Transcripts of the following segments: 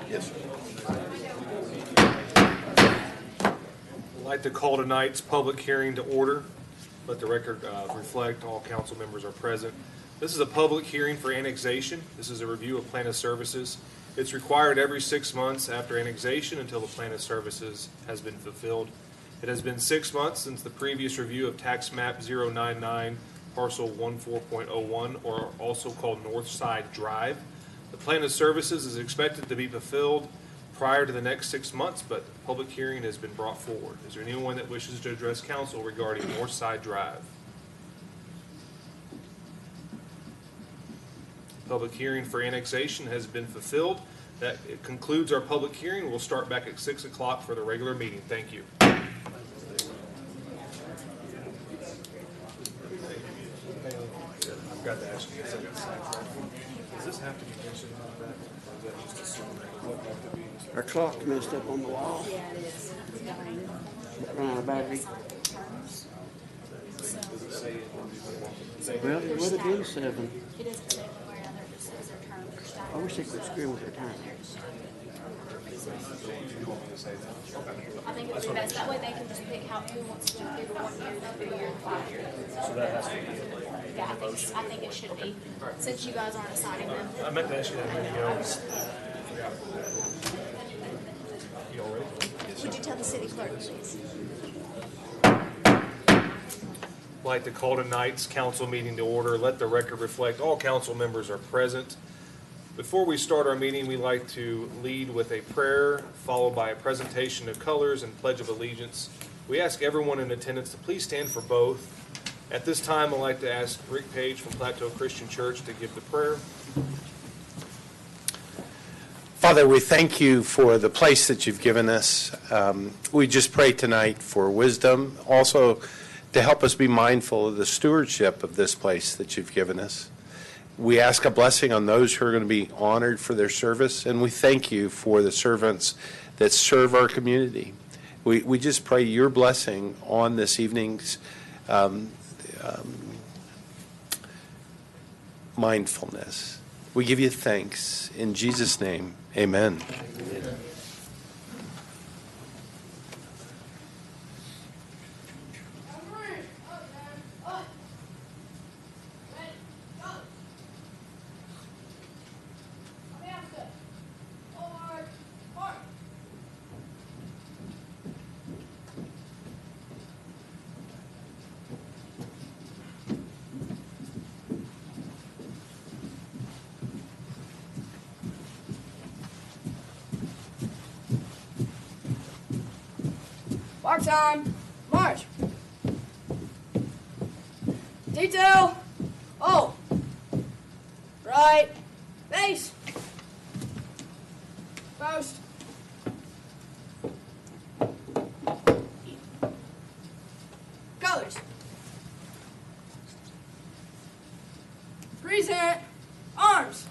Yes, sir. I'd like to call tonight's public hearing to order. Let the record reflect all council members are present. This is a public hearing for annexation. This is a review of plan of services. It's required every 6 months after annexation until the plan of services has been fulfilled. It has been 6 months since the previous review of tax map 099 parcel 14.01, or also called Northside Drive. The plan of services is expected to be fulfilled prior to the next 6 months, but the public hearing has been brought forward. Is there anyone that wishes to address council regarding Northside Drive? Public hearing for annexation has been fulfilled. That concludes our public hearing. We'll start back at 6 o'clock for the regular meeting. Thank you. I've got to ask you, does this have to be mentioned on that, or is that just assumed that it would have to be? Our clock's messed up on the wall. Yeah, it is. It's dying. Ran out of battery. Does it say it? Well, it would have been 7. It doesn't say anywhere other, it just says their term for I wish they could screw with their time. You want me to say that? Okay. I think it would be best. That way they can just pick who wants to do the 1 year, the 3 year, the 5 year. So that has to be. Yeah, I think it should be, since you guys aren't assigning them. I meant to ask you that a minute ago. You all ready? Would you tell the city clerk, please? I'd like to call tonight's council meeting to order. Let the record reflect all council members are present. Before we start our meeting, we'd like to lead with a prayer, followed by a presentation of colors and pledge of allegiance. We ask everyone in attendance to please stand for both. At this time, I'd like to ask Rick Page from Plateau Christian Church to give the prayer. Father, we thank you for the place that you've given us. We just pray tonight for wisdom, also to help us be mindful of the stewardship of this place that you've given us. We ask a blessing on those who are going to be honored for their service, and we thank you for the servants that serve our community. We just pray your blessing on this evening's mindfulness. We give you thanks. In Jesus' name, amen. Amen. Mark time. March. Detail. Oh. Right. Base. Post. Colors. Present. Arms.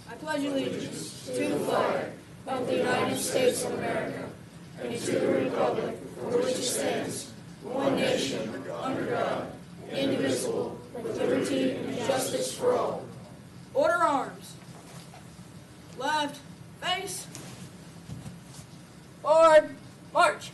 I pledge allegiance to the flag of the United States of America and to the republic for which it stands, one nation, under God, indivisible, with liberty and justice for all. Order arms. Left, face. Forward, march.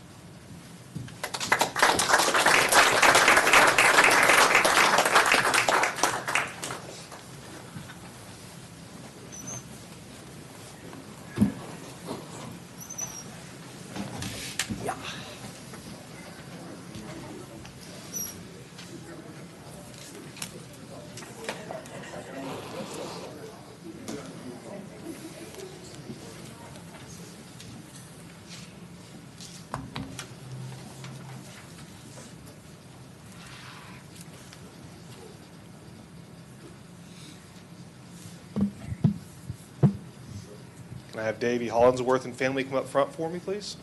Can I have Davey Hollinsworth and family come up front for me, please?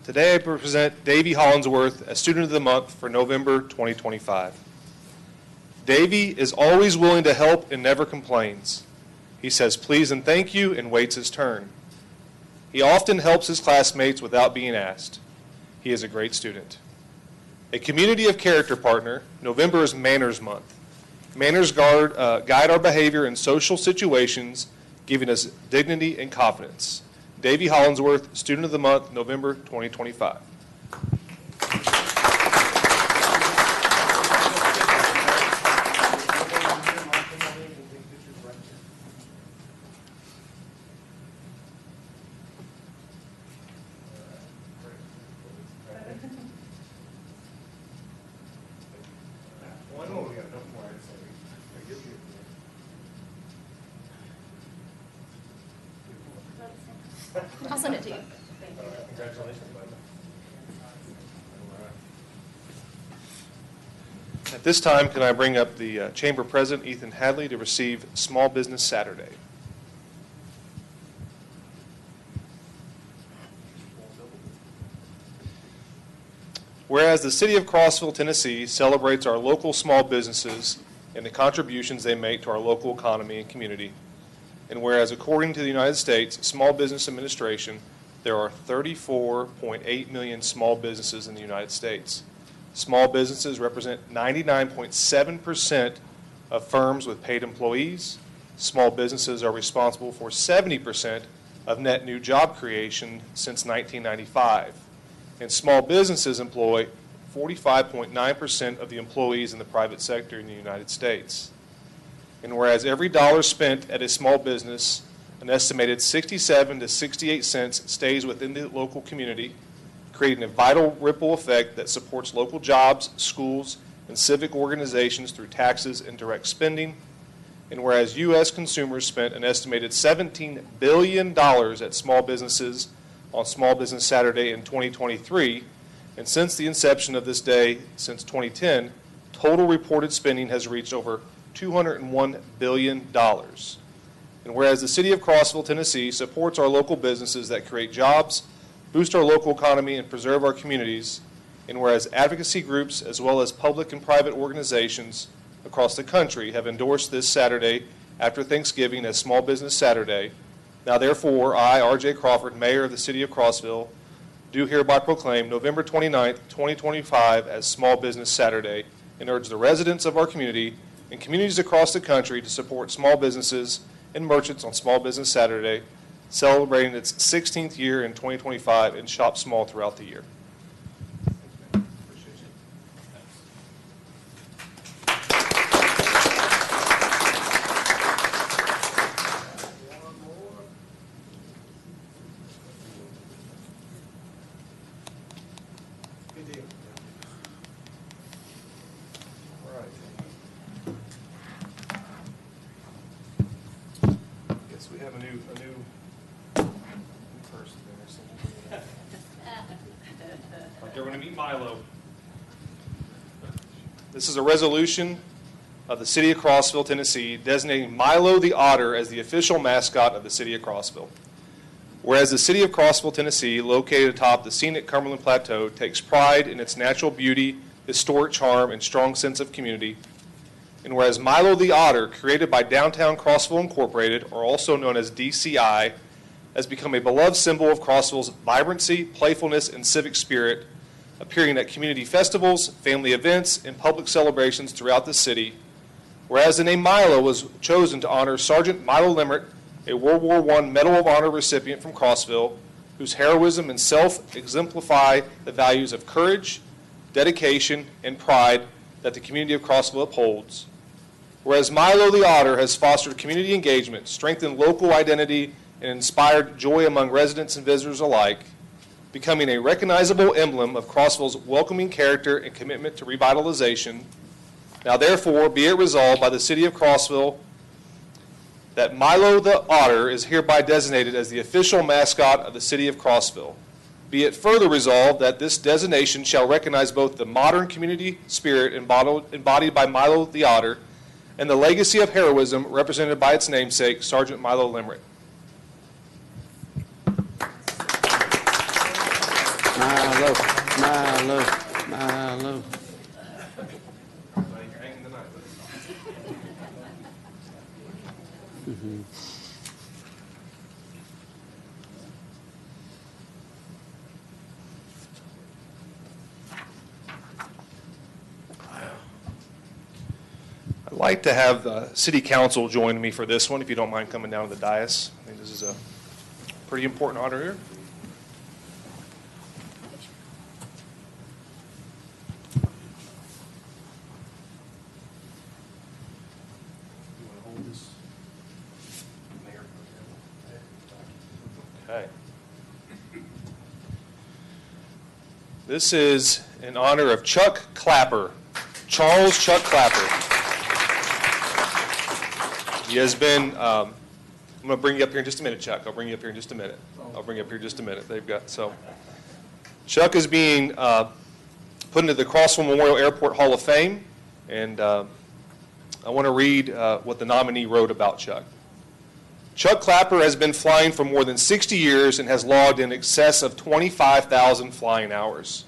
Today I present Davey Hollinsworth as Student of the Month for November 2025. Davey is always willing to help and never complains. He says please and thank you and waits his turn. He often helps his classmates without being asked. He is a great student. A community of character partner, November is Manners Month. Manners guide our behavior in social situations, giving us dignity and confidence. Davy Hollinsworth, Student of the Month, November 2025. I'll send it to you. At this time, can I bring up the Chamber President, Ethan Hadley, to receive Small Business Saturday? Whereas the City of Crossville, Tennessee celebrates our local small businesses and the contributions they make to our local economy and community. And whereas according to the United States Small Business Administration, there are 34.8 million small businesses in the United States. Small businesses represent 99.7% of firms with paid employees. Small businesses are responsible for 70% of net new job creation since 1995. And small businesses employ 45.9% of the employees in the private sector in the United States. And whereas every dollar spent at a small business, an estimated 67 to 68 cents stays within the local community, creating a vital ripple effect that supports local jobs, schools, and civic organizations through taxes and direct spending. And whereas U.S. consumers spent an estimated $17 billion at small businesses on Small Business Saturday in 2023, and since the inception of this day, since 2010, total reported spending has reached over $201 billion. And whereas the City of Crossville, Tennessee supports our local businesses that create jobs, boost our local economy, and preserve our communities, and whereas advocacy groups as well as public and private organizations across the country have endorsed this Saturday after Thanksgiving as Small Business Saturday, now therefore I, R.J. Crawford, Mayor of the City of Crossville, do hereby proclaim November 29th, 2025 as Small Business Saturday and urge the residents of our community and communities across the country to support small businesses and merchants on Small Business Saturday, celebrating its 16th year in 2025, and shop small throughout the year. Good deal. All right. Guess we have a new person there. Like they're going to meet Milo. This is a resolution of the City of Crossville, Tennessee, designating Milo the Otter as the official mascot of the City of Crossville. Whereas the City of Crossville, Tennessee, located atop the scenic Cumberland Plateau, takes pride in its natural beauty, historic charm, and strong sense of community. And whereas Milo the Otter, created by Downtown Crossville Incorporated, or also known as DCI, has become a beloved symbol of Crossville's vibrancy, playfulness, and civic spirit, appearing at community festivals, family events, and public celebrations throughout the city. Whereas the name Milo was chosen to honor Sergeant Milo Limerick, a World War I Medal of Honor recipient from Crossville, whose heroism and self exemplify the values of courage, dedication, and pride that the community of Crossville upholds. Whereas Milo the Otter has fostered community engagement, strengthened local identity, and inspired joy among residents and visitors alike, becoming a recognizable emblem of Crossville's welcoming character and commitment to revitalization. Now therefore, be it resolved by the City of Crossville that Milo the Otter is hereby designated as the official mascot of the City of Crossville. Be it further resolved that this designation shall recognize both the modern community spirit embodied by Milo the Otter and the legacy of heroism represented by its namesake, Sergeant Milo Limerick. Milo, Milo, Milo. I'd like to have the city council join me for this one, if you don't mind coming down to the dais. I think this is a pretty important honor here. Okay. This is in honor of Chuck Clapper, Charles Chuck Clapper. He has been, I'm going to bring you up here in just a minute, Chuck. I'll bring you up here in just a minute. They've got, so. Chuck is being put into the Crossville Memorial Airport Hall of Fame, and I want to read what the nominee wrote about Chuck. Chuck Clapper has been flying for more than 60 years and has logged in excess of 25,000 flying hours.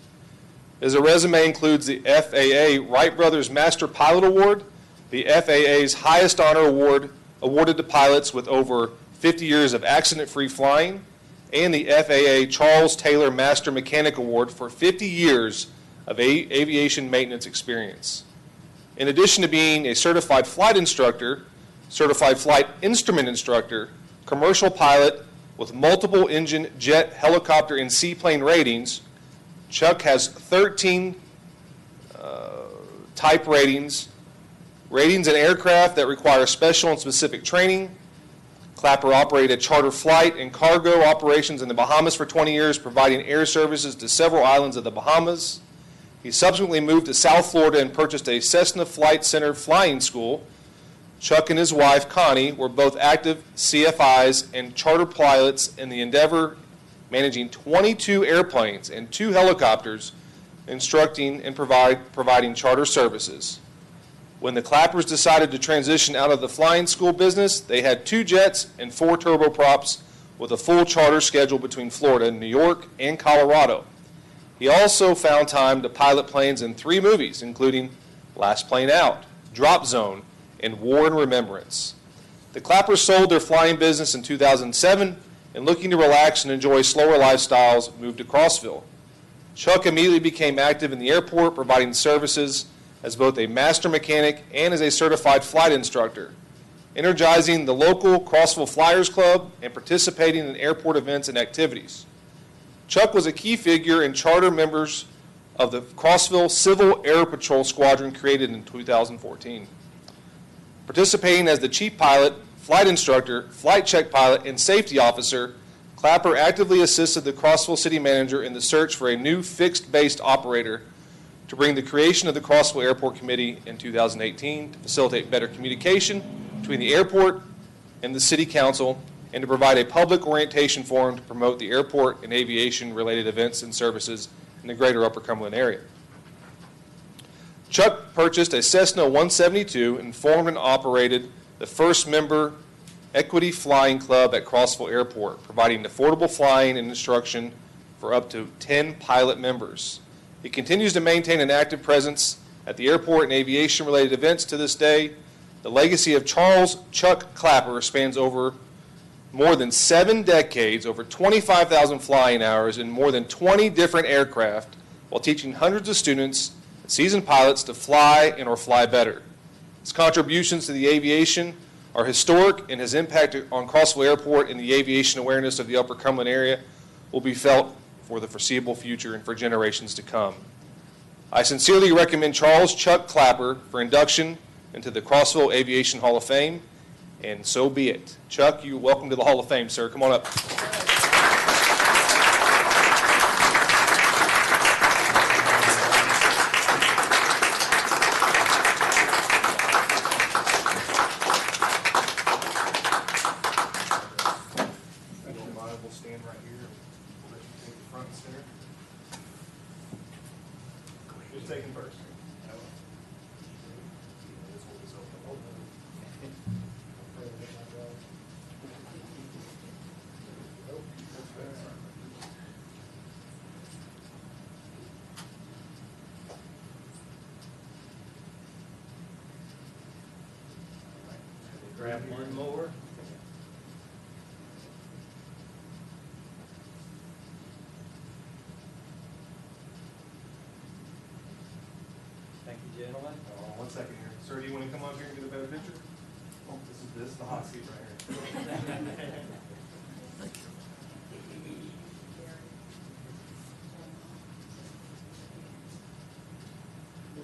His resume includes the FAA Wright Brothers Master Pilot Award, the FAA's highest honor award awarded to pilots with over 50 years of accident-free flying, and the FAA Charles Taylor Master Mechanic Award for 50 years of aviation maintenance experience. In addition to being a certified flight instructor, certified flight instrument instructor, commercial pilot with multiple engine, jet, helicopter, and seaplane ratings, Chuck has 13 type ratings in aircraft that require special and specific training. Clapper operated charter flight and cargo operations in the Bahamas for 20 years, providing air services to several islands of the Bahamas. He subsequently moved to South Florida and purchased a Cessna Flight Center flying school. Chuck and his wife, Connie, were both active CFIs and charter pilots in the endeavor, managing 22 airplanes and 2 helicopters, instructing and providing charter services. When the Clappers decided to transition out of the flying school business, they had 2 jets and 4 turboprops with a full charter schedule between Florida, New York, and Colorado. He also found time to pilot planes in 3 movies, including Last Plane Out, Drop Zone, and War and Remembrance. The Clappers sold their flying business in 2007 and, looking to relax and enjoy slower lifestyles, moved to Crossville. Chuck immediately became active in the airport, providing services as both a master mechanic and as a certified flight instructor, energizing the local Crossville Flyers Club and participating in airport events and activities. Chuck was a key figure in charter members of the Crossville Civil Air Patrol Squadron created in 2014. Participating as the chief pilot, flight instructor, flight check pilot, and safety officer, Clapper actively assisted the Crossville city manager in the search for a new fixed-based operator to bring the creation of the Crossville Airport Committee in 2018 to facilitate better communication between the airport and the city council, and to provide a public orientation forum to promote the airport and aviation-related events and services in the greater Upper Cumberland area. Chuck purchased a Cessna 172 and formed and operated the first member Equity Flying Club at Crossville Airport, providing affordable flying and instruction for up to 10 pilot members. He continues to maintain an active presence at the airport and aviation-related events to this day. The legacy of Charles Chuck Clapper spans over more than 7 decades, over 25,000 flying hours, in more than 20 different aircraft, while teaching hundreds of students and seasoned pilots to fly and or fly better. His contributions to the aviation are historic, and his impact on Crossville Airport and the aviation awareness of the Upper Cumberland area will be felt for the foreseeable future and for generations to come. I sincerely recommend Charles Chuck Clapper for induction into the Crossville Aviation Hall of Fame, and so be it. Chuck, you're welcome to the Hall of Fame, sir. Come on up. We'll stand right here. We'll let you take the front and center. Who's taking first? Grab one more. Gentlemen. One second here. Sir, do you want to come up here and get a better picture? Oh, this is the hot seat right here.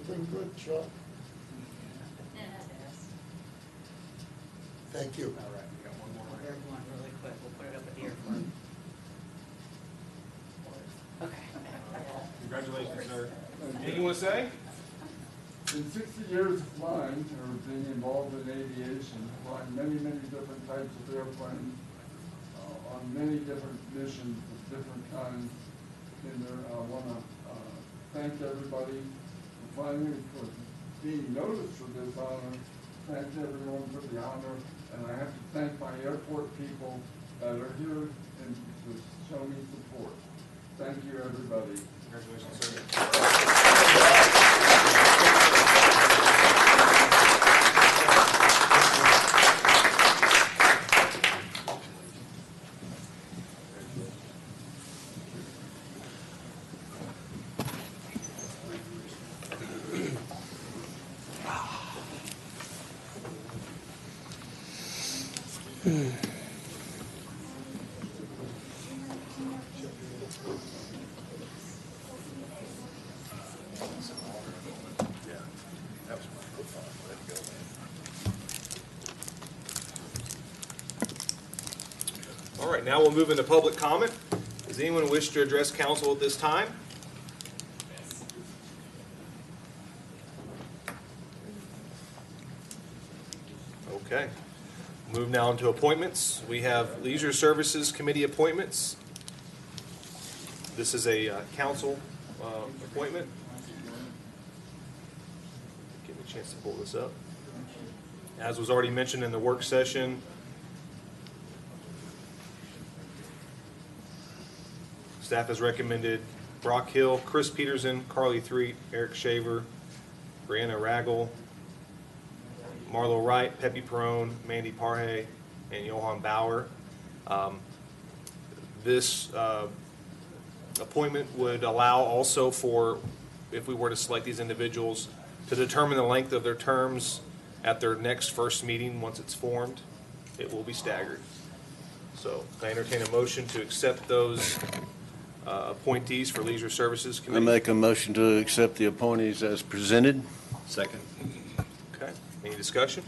Looking good, Chuck. Thank you. All right, we got one more. Grab one really quick, we'll put it up in here for you. Okay. Congratulations, sir. Anything you want to say? In 60 years of flying, or being involved in aviation, flying many, many different types of airplanes, on many different missions of different kinds in there, I want to thank everybody finally for being noticed for this honor. Thank everyone for the honor, and I have to thank my airport people that are here and to show me support. Thank you, everybody. Congratulations, sir. All right, now we'll move into public comment. Does anyone wish to address council at this time? Okay. Move now into appointments. We have Leisure Services Committee appointments. This is a council appointment. Give me a chance to pull this up. As was already mentioned in the work session, staff has recommended Brock Hill, Chris Peterson, Carly Threet, Eric Shaver, Brianna Raggle, Marlo Wright, Pepe Perone, Mandy Parhey, and Johan Bauer. This appointment would allow also for, if we were to select these individuals, to determine the length of their terms at their next first meeting once it's formed. It will be staggered. So I entertain a motion to accept those appointees for Leisure Services I Committee. make a motion to accept the appointees as presented. Second. Okay, any discussion?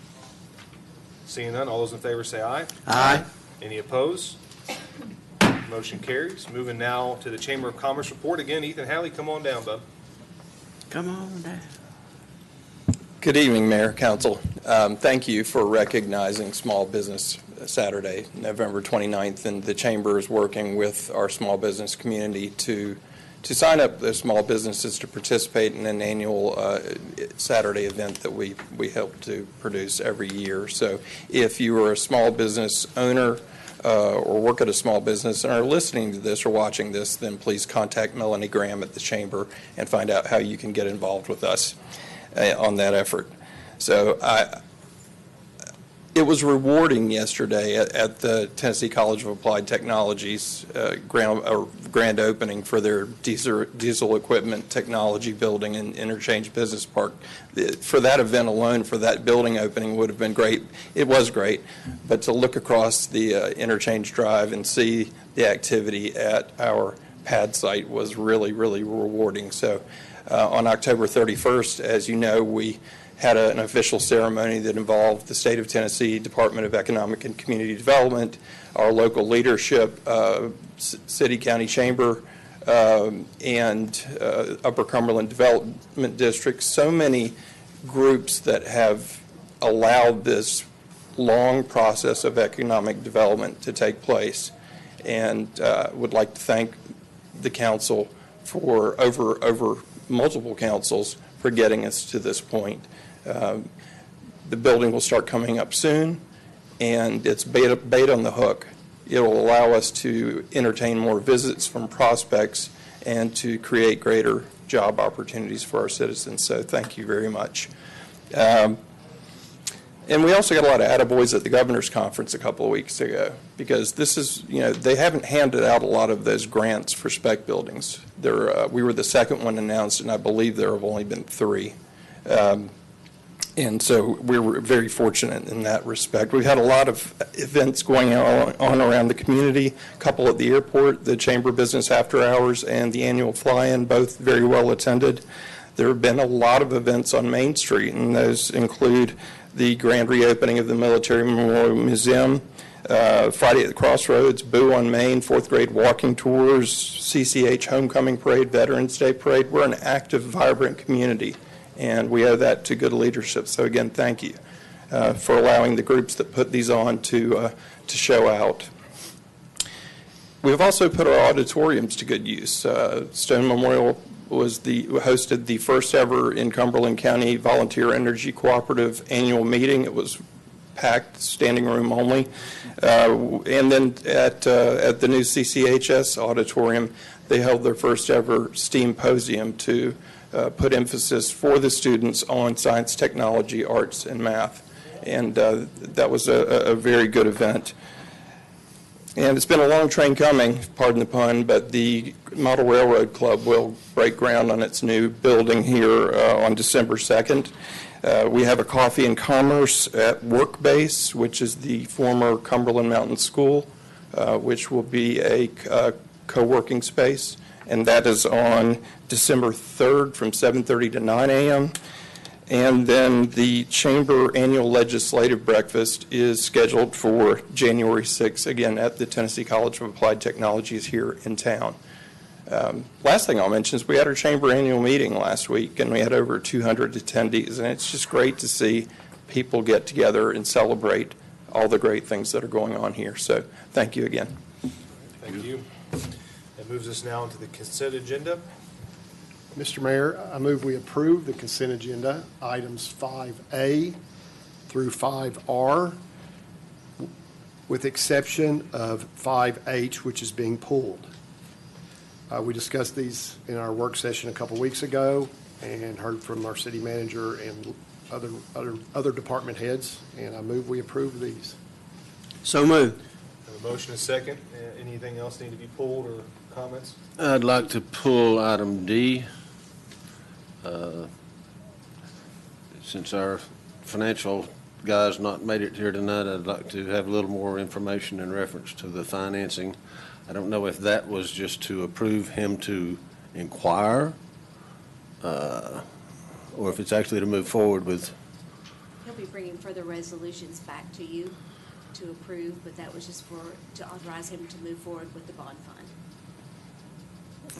Seeing none, all those in favor say aye. Aye. Any opposed? Motion carries. Moving now to the Chamber of Commerce report. Again, Ethan Halley, come on down, bud. Come on down. Good evening, Mayor, Council. Thank you for recognizing Small Business Saturday, November 29th, and the Chamber is working with our small business community to sign up those small businesses to participate in an annual Saturday event that we help to produce every year. So if you are a small business owner or work at a small business and are listening to this or watching this, then please contact Melanie Graham at the Chamber and find out how you can get involved with us on that effort. So it was rewarding yesterday at the Tennessee College of Applied Technologies grand opening for their diesel equipment technology building in Interchange Business Park. For that event alone, for that building opening would have been great. It was great, but to look across the Interchange Drive and see the activity at our pad site was really, really rewarding. So on October 31st, as you know, we had an official ceremony that involved the State of Tennessee Department of Economic and Community Development, our local leadership, City County Chamber, and Upper Cumberland Development District. So many groups that have allowed this long process of economic development to take place. And would like to thank the council for over multiple councils for getting us to this point. The building will start coming up soon, and it's bait on the hook. It will allow us to entertain more visits from prospects and to create greater job opportunities for our citizens. So thank you very much. And we also got a lot of attaboys at the governor's conference a couple of weeks ago, because this is, they haven't handed out a lot of those grants for spec buildings. We were the second one announced, and I believe there have only been 3. And so we were very fortunate in that respect. We've had a lot of events going on around the community, a couple at the airport, the Chamber of Business After Hours, and the annual fly-in, both very well attended. There have been a lot of events on Main Street, and those include the grand reopening of the Military Memorial Museum, Friday at the Crossroads, Boo on Main, fourth grade walking tours, CCH Homecoming Parade, Veterans Day Parade. We're an active, vibrant community, and we owe that to good leadership. So again, thank you for allowing the groups that put these on to show out. We've also put our auditoriums to good use. Stone Memorial hosted the first ever in Cumberland County Volunteer Energy Cooperative annual meeting. It was packed, standing room only. And then at the new CCHS auditorium, they held their first ever STEAMposium to put emphasis for the students on science, technology, arts, and math. And that was a very good event. And it's been a long train coming, pardon the pun, but the Model Railroad Club will break ground on its new building here on December 2nd. We have a Coffee and Commerce at Workbase, which is the former Cumberland Mountain School, which will be a co-working space. And that is on December 3rd from 7:30 to 9 a.m. And then the Chamber Annual Legislative Breakfast is scheduled for January 6th, again, at the Tennessee College of Applied Technologies here in town. Last thing I'll mention is we had our Chamber Annual Meeting last week, and we had over 200 attendees, and it's just great to see people get together and celebrate all the great things that are going on here. So thank you again. Thank you. That moves us now into the consent agenda. Mr. Mayor, I move we approve the consent agenda, items 5A through 5R, with exception of 5H, which is being pulled. We discussed these in our work session a couple weeks ago and heard from our city manager and other department heads, and I move we approve these. So moved. Have a motion and a second. Anything else need to be pulled or comments? I'd like to pull item D. Since our financial guy's not made it here tonight, I'd like to have a little more information in reference to the financing. I don't know if that was just to approve him to inquire, or if it's actually to move forward with. He'll be bringing further resolutions back to you to approve, but that was just to authorize him to move forward with the bond fund.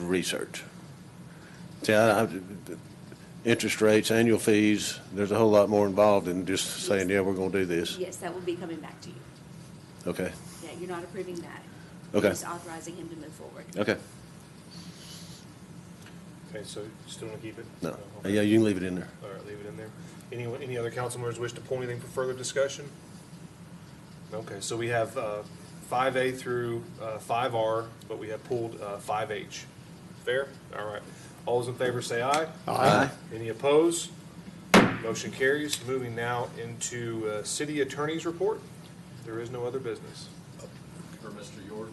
Research. See, interest rates, annual fees, there's a whole lot more involved than just saying, yeah, we're going to do this. Yes, that will be coming back to you. Okay. Yeah, you're not approving that. Okay. You're just authorizing him to move forward. Okay. Okay, so you still want to keep it? No. Okay. Yeah, you can leave it in there. All right, leave it in there. Any other council members wish to pull anything for further discussion? Okay, so we have 5A through 5R, but we have pulled 5H. Fair? All right. All those in favor say aye. Aye. Any opposed? Motion carries. Moving now into city attorney's report. There is no other business. For Mr. York,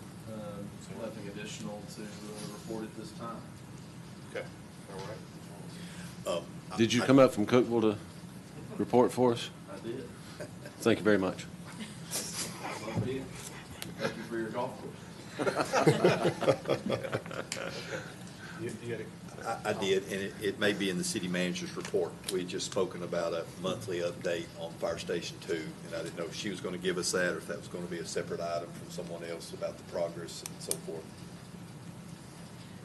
nothing additional to report at this time. Okay, all right. Did you come up from Cookville to report for us? I did. Thank you very much. Thank you for your golf course. You got it. I did, and it may be in the city manager's report. We had just spoken about a monthly update on Fire Station 2, and I didn't know if she was going to give us that or if that was going to be a separate item from someone else about the progress and so forth.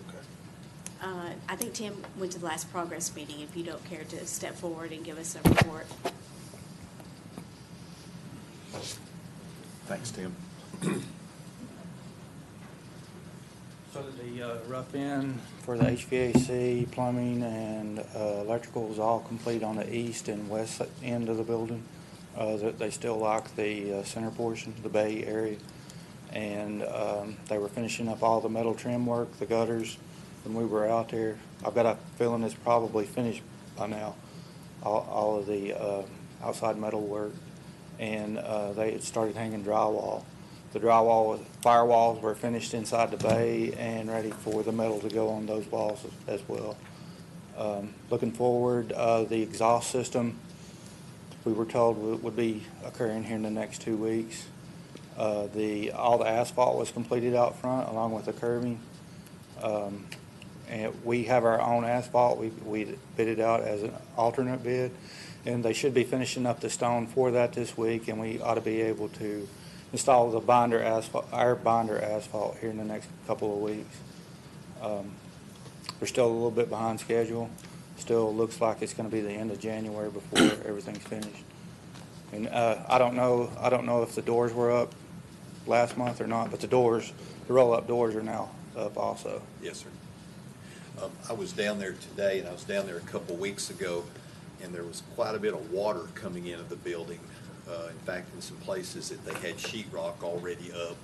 Okay. I think Tim went to the last progress meeting, if you don't care to step forward and give us a report. Thanks, Tim. So the rough end for the HVAC, plumbing, and electrical is all complete on the east and west end of the building. They still lock the center portion, the bay area, and they were finishing up all the metal trim work, the gutters, when we were out there. I've got a feeling it's probably finished by now, all of the outside metal work, and they had started hanging drywall. The drywall, firewalls were finished inside the bay and ready for the metal to go on those walls as well. Looking forward, the exhaust system, we were told would be occurring here in the next 2 weeks. All the asphalt was completed out front along with the curbing. And we have our own asphalt. We bid it out as an alternate bid, and they should be finishing up the stone for that this week, and we ought to be able to install the binder asphalt, our binder asphalt here in the next couple of weeks. We're still a little bit behind schedule. Still looks like it's going to be the end of January before everything's finished. And I don't know if the doors were up last month or not, but the roll-up doors are now up also. Yes, sir. I was down there today, and I was down there a couple weeks ago, and there was quite a bit of water coming into the building. In fact, in some places that they had sheetrock already up.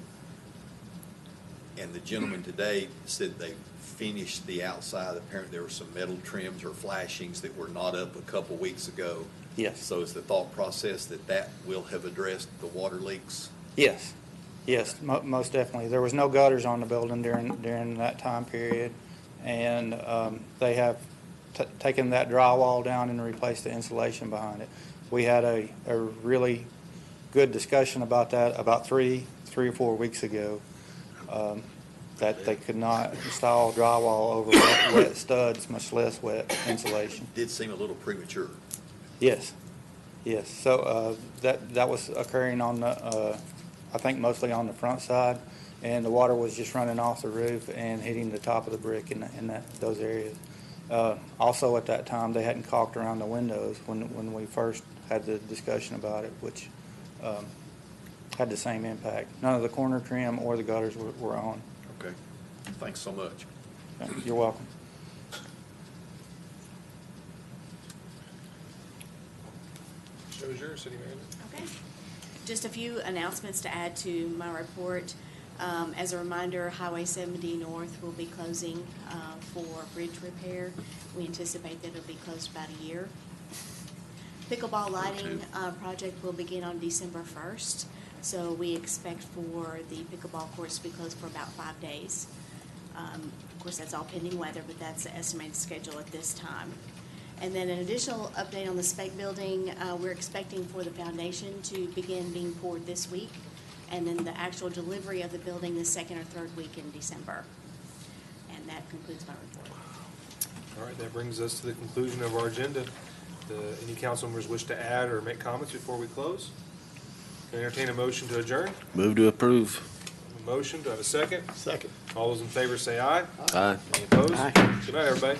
And the gentleman today said they finished the outside. Apparently there were some metal trims or flashings that were not up a couple weeks ago. Yes. So is the thought process that will have addressed the water leaks? Yes. Yes, most definitely. There was no gutters on the building during that time period, and they have taken that drywall down and replaced the insulation behind it. We had a really good discussion about that about three or 4 weeks ago, that they could not install drywall over wet studs, much less wet insulation. It did seem a little premature. Yes, yes. So that was occurring on the, I think mostly on the front side, and the water was just running off the roof and hitting the top of the brick in those areas. Also at that time, they hadn't caulked around the windows when we first had the discussion about it, which had the same impact. None of the corner trim or the gutters were on. Okay. Thanks so much. You're welcome. Show is yours, City Manager. Okay. Just a few announcements to add to my report. As a reminder, Highway 70 North will be closing for bridge repair. We anticipate that it'll be closed about a year. Pickleball lighting project will begin on December 1st. So we expect for the pickleball courts to be closed for about 5 days. Of course, that's all pending weather, but that's the estimated schedule at this time. And then an additional update on the spec building, we're expecting for the foundation to begin being poured this week, and then the actual delivery of the building the second or third week in December. And that concludes my report. All right, that brings us to the conclusion of our agenda. Any council members wish to add or make comments before we close? Can I entertain a motion to adjourn? Move to approve. A motion, do I have a second? Second. All those in favor say aye. Aye. Any opposed? Aye. Good night, everybody.